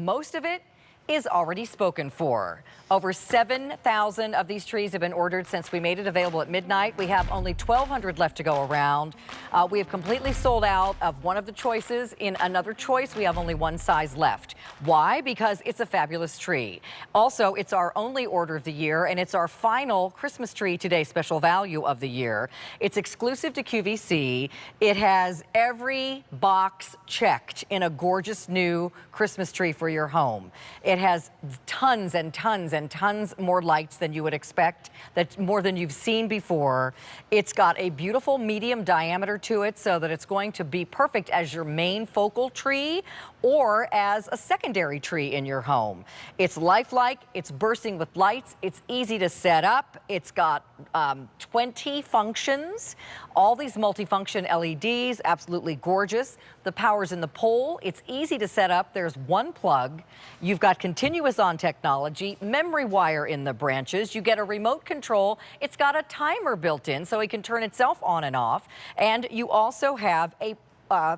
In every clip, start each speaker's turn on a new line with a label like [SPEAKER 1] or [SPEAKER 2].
[SPEAKER 1] most of it is already spoken for. Over 7,000 of these trees have been ordered since we made it available at midnight. We have only 1,200 left to go around. We have completely sold out of one of the choices. In another choice, we have only one size left. Why? Because it's a fabulous tree. Also, it's our only order of the year, and it's our final Christmas tree today special value of the year. It's exclusive to QVC. It has every box checked in a gorgeous new Christmas tree for your home. It has tons and tons and tons more lights than you would expect, that's more than you've seen before. It's got a beautiful medium diameter to it so that it's going to be perfect as your main focal tree or as a secondary tree in your home. It's lifelike, it's bursting with lights, it's easy to set up, it's got 20 functions, all these multifunction LEDs, absolutely gorgeous. The power's in the pole, it's easy to set up, there's one plug, you've got continuous on technology, memory wire in the branches, you get a remote control, it's got a timer built in so it can turn itself on and off, and you also have a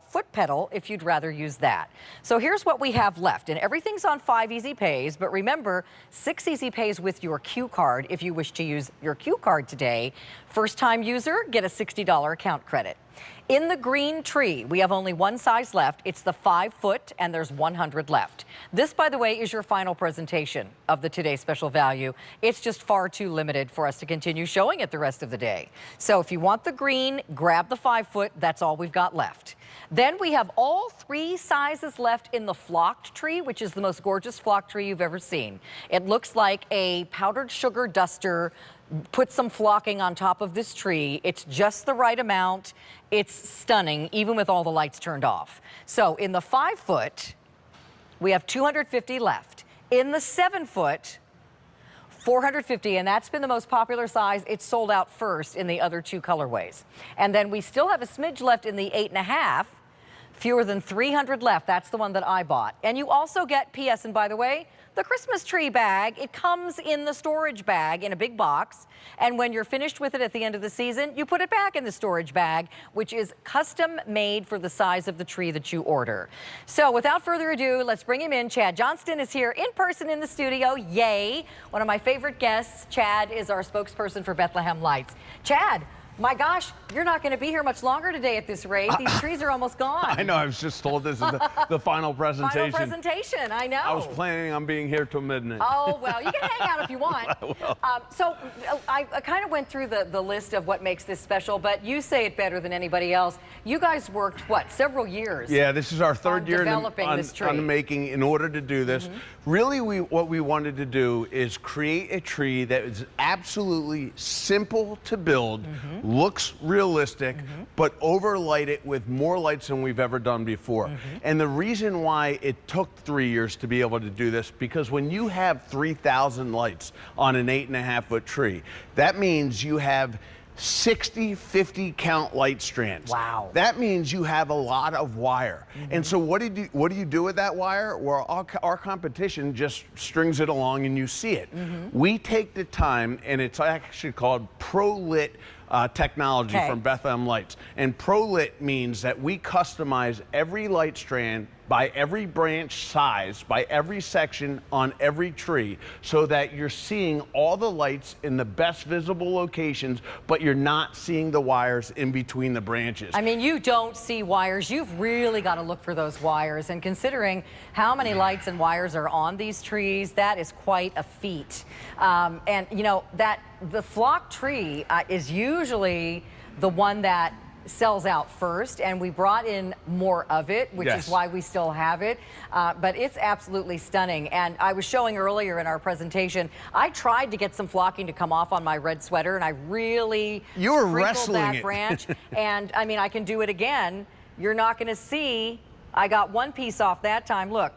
[SPEAKER 1] foot pedal if you'd rather use that. So here's what we have left, and everything's on 5 easy pays, but remember 6 easy pays with your Q card if you wish to use your Q card today. First time user, get a $60 account credit. In the green tree, we have only one size left. It's the 5 foot, and there's 100 left. This, by the way, is your final presentation of the today's special value. It's just far too limited for us to continue showing it the rest of the day. So if you want the green, grab the 5 foot. That's all we've got left. Then we have all 3 sizes left in the flocked tree, which is the most gorgeous flocked tree you've ever seen. It looks like a powdered sugar duster. Put some flocking on top of this tree. It's just the right amount. It's stunning, even with all the lights turned off. So in the 5 foot, we have 250 left. In the 7 foot, 450, and that's been the most popular size. It's sold out first in the other 2 colorways. And then we still have a smidge left in the 8.5. Fewer than 300 left. That's the one that I bought. And you also get, P.S. and by the way, the Christmas tree bag. It comes in the storage bag in a big box. And when you're finished with it at the end of the season, you put it back in the storage bag, which is custom made for the size of the tree that you order. So without further ado, let's bring him in. Chad Johnston is here in person in the studio. Yay. One of my favorite guests. Chad is our spokesperson for Bethlehem Lights. Chad, my gosh, you're not going to be here much longer today at this rate. These trees are almost gone.
[SPEAKER 2] I know. I was just told this is the final presentation.
[SPEAKER 1] Final presentation, I know.
[SPEAKER 2] I was planning on being here till midnight.
[SPEAKER 1] Oh, well, you can hang out if you want.
[SPEAKER 2] I will.
[SPEAKER 1] So I kind of went through the list of what makes this special, but you say it better than anybody else. You guys worked, what, several years?
[SPEAKER 2] Yeah, this is our third year
[SPEAKER 1] developing this tree.
[SPEAKER 2] on the making in order to do this. Really, what we wanted to do is create a tree that is absolutely simple to build, looks realistic, but overlight it with more lights than we've ever done before. And the reason why it took 3 years to be able to do this, because when you have 3,000 lights on an 8.5 foot tree, that means you have 60, 50 count light strands.
[SPEAKER 1] Wow.
[SPEAKER 2] That means you have a lot of wire. And so what do you do with that wire? Well, our competition just strings it along and you see it. We take the time, and it's actually called ProLit technology from Bethlehem Lights. And ProLit means that we customize every light strand by every branch size, by every section on every tree, so that you're seeing all the lights in the best visible locations, but you're not seeing the wires in between the branches.
[SPEAKER 1] I mean, you don't see wires. You've really got to look for those wires. And considering how many lights and wires are on these trees, that is quite a feat. And you know, the flock tree is usually the one that sells out first, and we brought in more of it, which is why we still have it. But it's absolutely stunning. And I was showing earlier in our presentation, I tried to get some flocking to come off on my red sweater, and I really sprinkled that branch. And I mean, I can do it again. You're not going to see. I got one piece off that time. Look,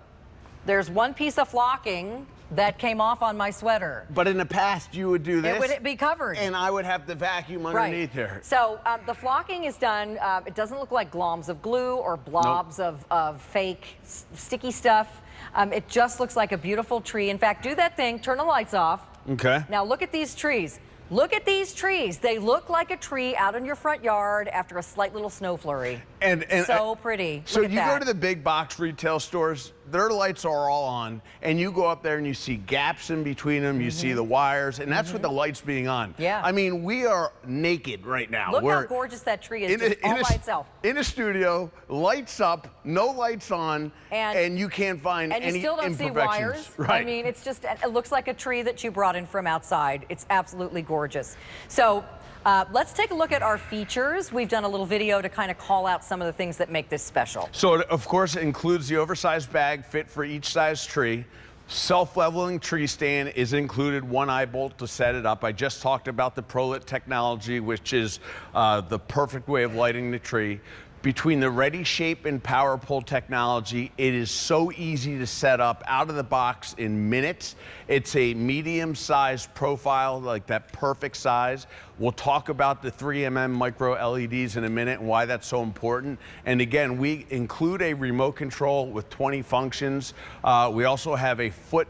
[SPEAKER 1] there's one piece of flocking that came off on my sweater.
[SPEAKER 2] But in the past, you would do this.
[SPEAKER 1] It would be covered.
[SPEAKER 2] And I would have the vacuum underneath there.
[SPEAKER 1] So the flocking is done. It doesn't look like globs of glue or blobs of fake sticky stuff. It just looks like a beautiful tree. In fact, do that thing, turn the lights off.
[SPEAKER 2] Okay.
[SPEAKER 1] Now look at these trees. Look at these trees. They look like a tree out in your front yard after a slight little snow flurry.
[SPEAKER 2] And
[SPEAKER 1] so pretty.
[SPEAKER 2] So
[SPEAKER 1] you
[SPEAKER 2] go to the big box retail stores, their lights are all on, and you go up there and you see gaps in between them, you see the wires, and that's with the lights being on.
[SPEAKER 1] Yeah.
[SPEAKER 2] I mean, we are naked right now.
[SPEAKER 1] Look how gorgeous that tree is just all by itself.
[SPEAKER 2] In a studio, lights up, no lights on, and you can't find any
[SPEAKER 1] imperfections. And you still don't see wires.
[SPEAKER 2] Right.
[SPEAKER 1] I mean, it's just, it looks like a tree that you brought in from outside. It's absolutely gorgeous. So let's take a look at our features. We've done a little video to kind of call out some of the things that make this special. So
[SPEAKER 2] it, of course, it includes the oversized bag fit for each size tree. Self-leveling tree stand is included, one eye bolt to set it up. I just talked about the ProLit technology, which is the perfect way of lighting the tree. Between the Ready Shape and Power Pull technology, it is so easy to set up out of the box in minutes. It's a medium-sized profile, like that perfect size. We'll talk about the 3mm micro LEDs in a minute and why that's so important. And again, we include a remote control with 20 functions. We also have a foot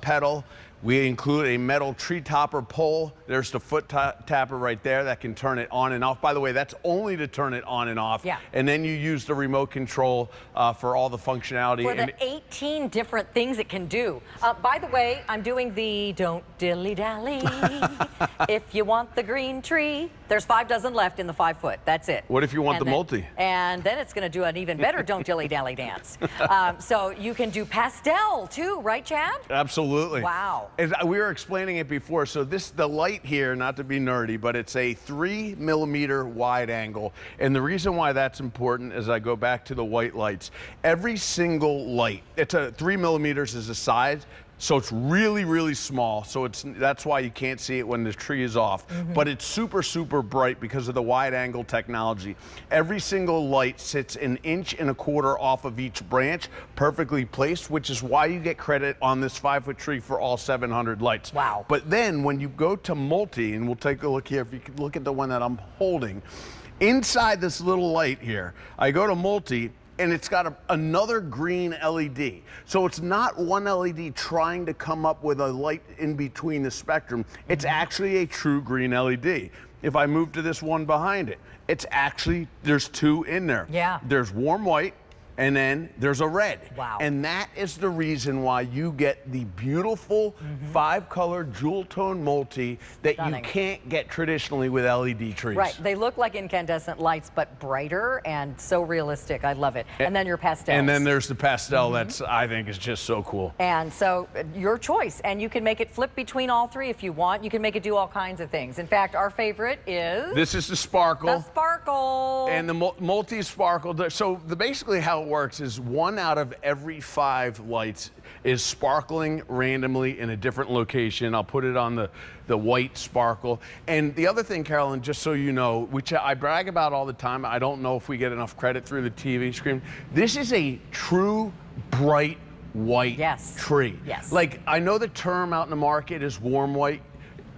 [SPEAKER 2] pedal. We include a metal tree topper pole. There's the foot tapper right there that can turn it on and off. By the way, that's only to turn it on and off. Yeah. And then you use the remote control for all the functionality.
[SPEAKER 1] For the 18 different things it can do. By the way, I'm doing the don't dilly-dally. If you want the green tree. There's 5 dozen left in the 5 foot. That's it.
[SPEAKER 2] What if you want the multi?
[SPEAKER 1] And then it's going to do an even better don't dilly-dally dance. So you can do pastel too, right, Chad?
[SPEAKER 2] Absolutely.
[SPEAKER 1] Wow.
[SPEAKER 2] As we were explaining it before, so the light here, not to be nerdy, but it's a 3mm wide angle. And the reason why that's important is I go back to the white lights. Every single light, it's 3mm is the size, so it's really, really small. So that's why you can't see it when the tree is off. But it's super, super bright because of the wide angle technology. Every single light sits 1.25 inches off of each branch, perfectly placed, which is why you get credit on this 5-foot tree for all 700 lights.
[SPEAKER 1] Wow.
[SPEAKER 2] But then when you go to multi, and we'll take a look here, if you could look at the one that I'm holding, inside this little light here, I go to multi, and it's got another green LED. So it's not one LED trying to come up with a light in between the spectrum. It's actually a true green LED. If I move to this one behind it, it's actually, there's 2 in there.
[SPEAKER 1] Yeah.
[SPEAKER 2] There's warm white, and then there's a red.
[SPEAKER 1] Wow.
[SPEAKER 2] And that is the reason why you get the beautiful 5-color jewel tone multi that you can't get traditionally with LED trees.
[SPEAKER 1] Right, they look like incandescent lights, but brighter and so realistic. I love it. And then your pastels.
[SPEAKER 2] And then there's the pastel that's, I think, is just so cool.
[SPEAKER 1] And so your choice, and you can make it flip between all 3 if you want. You can make it do all kinds of things. In fact, our favorite is...
[SPEAKER 2] This is the sparkle.
[SPEAKER 1] The sparkle.
[SPEAKER 2] And the multi-sparkle. So basically how it works is 1 out of every 5 lights is sparkling randomly in a different location. I'll put it on the white sparkle. And the other thing, Carolyn, just so you know, which I brag about all the time, I don't know if we get enough credit through the TV screen, this is a true bright white tree.
[SPEAKER 1] Yes.
[SPEAKER 2] Like, I know the term out in the market is warm white.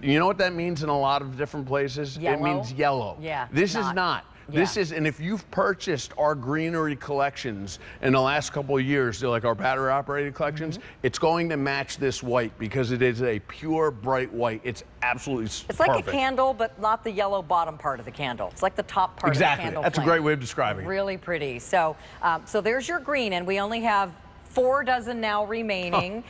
[SPEAKER 2] You know what that means in a lot of different places?
[SPEAKER 1] Yellow?
[SPEAKER 2] It means yellow.
[SPEAKER 1] Yeah.
[SPEAKER 2] This is not. This is, and if you've purchased our greenery collections in the last couple of years, they're like our battery operated collections, it's going to match this white because it is a pure bright white. It's absolutely perfect.
[SPEAKER 1] It's like a candle, but not the yellow bottom part of the candle. It's like the top part of the candle.
[SPEAKER 2] That's
[SPEAKER 1] flame.
[SPEAKER 2] a great way of describing it.
[SPEAKER 1] Really pretty. So, so there's your green, and we only have 4 dozen now remaining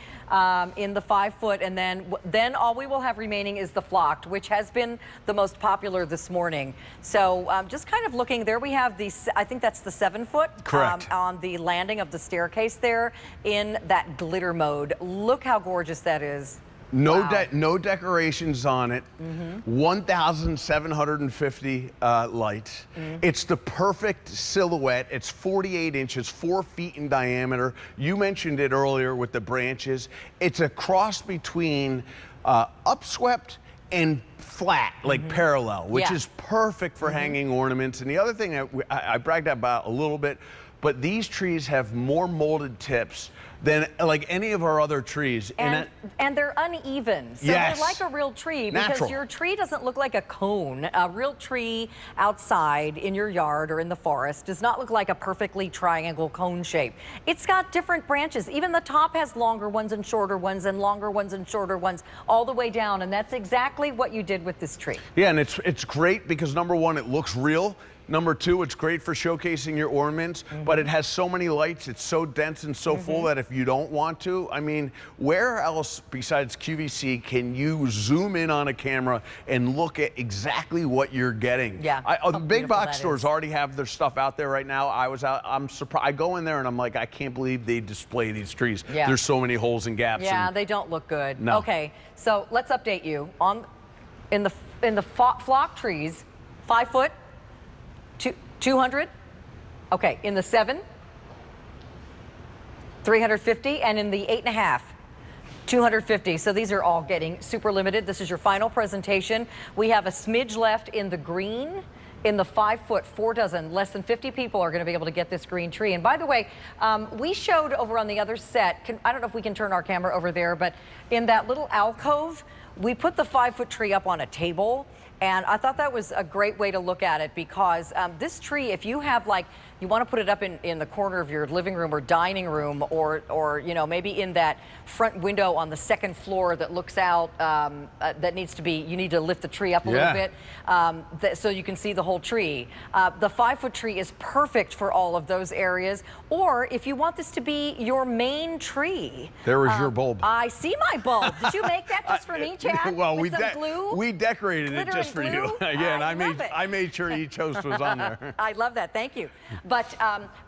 [SPEAKER 1] in the 5-foot, and then all we will have remaining is the flocked, which has been the most popular this morning. So just kind of looking there, we have the, I think that's the 7-foot.
[SPEAKER 2] Correct.
[SPEAKER 1] On the landing of the staircase there in that glitter mode. Look how gorgeous that is.
[SPEAKER 2] No, no decorations on it. 1,750 lights. It's the perfect silhouette. It's 48 inches, 4 feet in diameter. You mentioned it earlier with the branches. It's a cross between upswept and flat, like parallel, which is perfect for hanging ornaments. And the other thing that I bragged about a little bit, but these trees have more molded tips than like any of our other trees.
[SPEAKER 1] And they're uneven. So they're like a real tree because your tree doesn't look like a cone. A real tree outside in your yard or in the forest does not look like a perfectly triangle cone shape. It's got different branches. Even the top has longer ones and shorter ones and longer ones and shorter ones all the way down. And that's exactly what you did with this tree.
[SPEAKER 2] Yeah, and it's great because number one, it looks real. Number two, it's great for showcasing your ornaments, but it has so many lights, it's so dense and so full that if you don't want to, I mean, where else besides QVC can you zoom in on a camera and look at exactly what you're getting?
[SPEAKER 1] Yeah.
[SPEAKER 2] The big box stores already have their stuff out there right now. I'm surprised. I go in there and I'm like, I can't believe they display these trees.
[SPEAKER 1] Yeah.
[SPEAKER 2] There's so many holes and gaps.
[SPEAKER 1] Yeah, they don't look good.
[SPEAKER 2] No.
[SPEAKER 1] Okay, so let's update you on in the flock trees, 5 foot, 200. Okay, in the 7, 350, and in the 8.5, 250. So these are all getting super limited. This is your final presentation. We have a smidge left in the green. In the 5 foot, 4 dozen, less than 50 people are going to be able to get this green tree. And by the way, we showed over on the other set, I don't know if we can turn our camera over there, but in that little alcove, we put the 5 foot tree up on a table. And I thought that was a great way to look at it because this tree, if you have you want to put it up in the corner of your living room or dining room or you know, maybe in that front window on the second floor that looks out, that needs to be, you need to lift the tree up a little bit so you can see the whole tree. The 5 foot tree is perfect for all of those areas. Or if you want this to be your main tree.
[SPEAKER 2] There was your bulb.
[SPEAKER 1] I see my bulb. Did you make that just for me, Chad?
[SPEAKER 2] Well,
[SPEAKER 1] with some glue?
[SPEAKER 2] we decorated
[SPEAKER 1] Glitter
[SPEAKER 2] it just for
[SPEAKER 1] glue?
[SPEAKER 2] you. Again,
[SPEAKER 1] I
[SPEAKER 2] I made sure each host was on there.
[SPEAKER 1] I love that. Thank you. But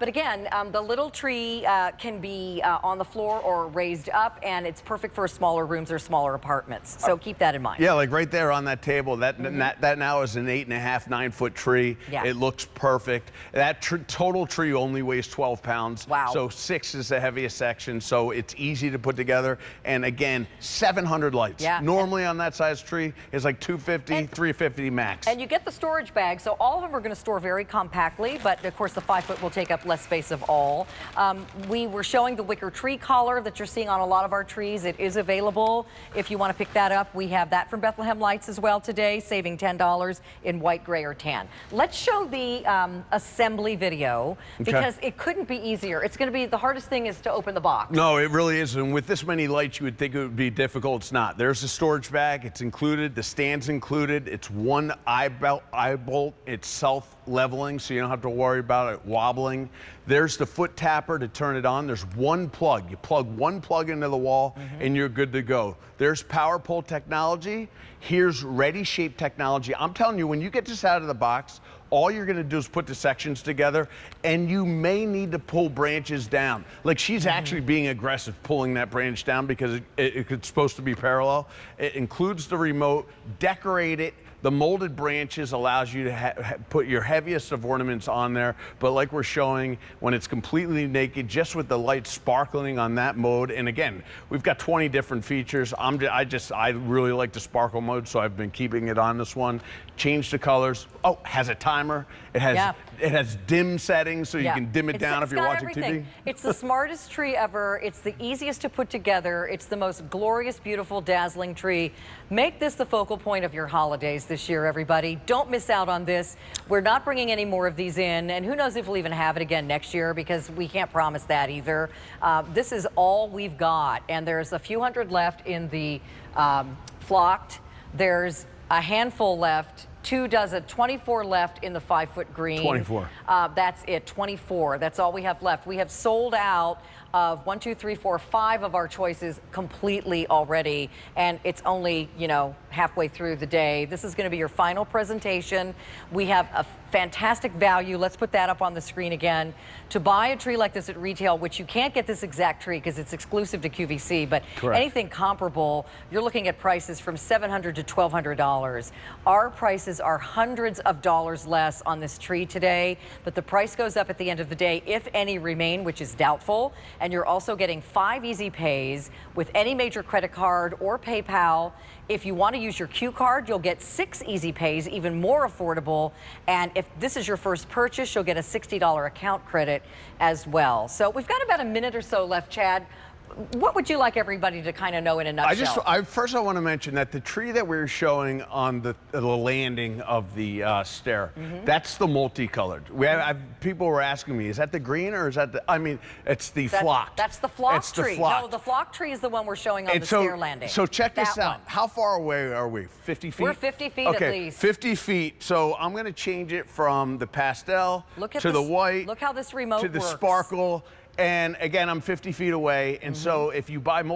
[SPEAKER 1] again, the little tree can be on the floor or raised up, and it's perfect for smaller rooms or smaller apartments. So keep that in mind.
[SPEAKER 2] Yeah, like right there on that table, that now is an 8.5, 9 foot tree.
[SPEAKER 1] Yeah.
[SPEAKER 2] It looks perfect. That total tree only weighs 12 pounds.
[SPEAKER 1] Wow.
[SPEAKER 2] So 6 is the heaviest section, so it's easy to put together. And again, 700 lights.
[SPEAKER 1] Yeah.
[SPEAKER 2] Normally on that size tree is like 250, 350 max.
[SPEAKER 1] And you get the storage bag, so all of them are going to store very compactly, but of course the 5 foot will take up less space of all. We were showing the wicker tree collar that you're seeing on a lot of our trees. It is available if you want to pick that up. We have that from Bethlehem Lights as well today, saving $10 in white, gray, or tan. Let's show the assembly video because it couldn't be easier. It's going to be the hardest thing is to open the box.
[SPEAKER 2] No, it really is. And with this many lights, you would think it would be difficult. It's not. There's a storage bag. It's included. The stand's included. It's one eye bolt. It's self-leveling, so you don't have to worry about it wobbling. There's the foot tapper to turn it on. There's one plug. You plug one plug into the wall, and you're good to go. There's power pole technology. Here's ready shape technology. I'm telling you, when you get this out of the box, all you're going to do is put the sections together, and you may need to pull branches down. Like she's actually being aggressive pulling that branch down because it's supposed to be parallel. It includes the remote, decorate it. The molded branches allows you to put your heaviest of ornaments on there, but like we're showing, when it's completely naked, just with the light sparkling on that mode. And again, we've got 20 different features. I really like the sparkle mode, so I've been keeping it on this one. Change the colors. Oh, has a timer. It has dim settings, so you can dim it down if you're watching TV.
[SPEAKER 1] It's the smartest tree ever. It's the easiest to put together. It's the most glorious, beautiful, dazzling tree. Make this the focal point of your holidays this year, everybody. Don't miss out on this. We're not bringing any more of these in, and who knows if we'll even have it again next year because we can't promise that either. This is all we've got, and there's a few hundred left in the flocked. There's a handful left. 2 dozen, 24 left in the 5 foot green.
[SPEAKER 2] 24.
[SPEAKER 1] That's it, 24. That's all we have left. We have sold out of 1, 2, 3, 4, 5 of our choices completely already, and it's only, you know, halfway through the day. This is going to be your final presentation. We have a fantastic value. Let's put that up on the screen again. To buy a tree like this at retail, which you can't get this exact tree because it's exclusive to QVC, but anything comparable, you're looking at prices from $700 to $1,200. Our prices are hundreds of dollars less on this tree today, but the price goes up at the end of the day, if any remain, which is doubtful. And you're also getting 5 easy pays with any major credit card or PayPal. If you want to use your Q card, you'll get 6 easy pays, even more affordable. And if this is your first purchase, you'll get a $60 account credit as well. So we've got about a minute or so left, Chad. What would you like everybody to kind of know in a nutshell?
[SPEAKER 2] First I want to mention that the tree that we're showing on the landing of the stair, that's the multicolored. People were asking me, is that the green or is that the, I mean, it's the flocked.
[SPEAKER 1] That's the flock
[SPEAKER 2] it's
[SPEAKER 1] tree.
[SPEAKER 2] The flocked.
[SPEAKER 1] No, the flock tree is the one we're showing on the stair landing.
[SPEAKER 2] So check this out.
[SPEAKER 1] One.
[SPEAKER 2] How far away are we? 50 feet?
[SPEAKER 1] We're 50 feet
[SPEAKER 2] okay,
[SPEAKER 1] at least.
[SPEAKER 2] 50 feet. So I'm going to change it from the pastel to the white.
[SPEAKER 1] Look how this remote
[SPEAKER 2] to the
[SPEAKER 1] works.
[SPEAKER 2] sparkle. And again, I'm 50 feet away. And so if you buy multiple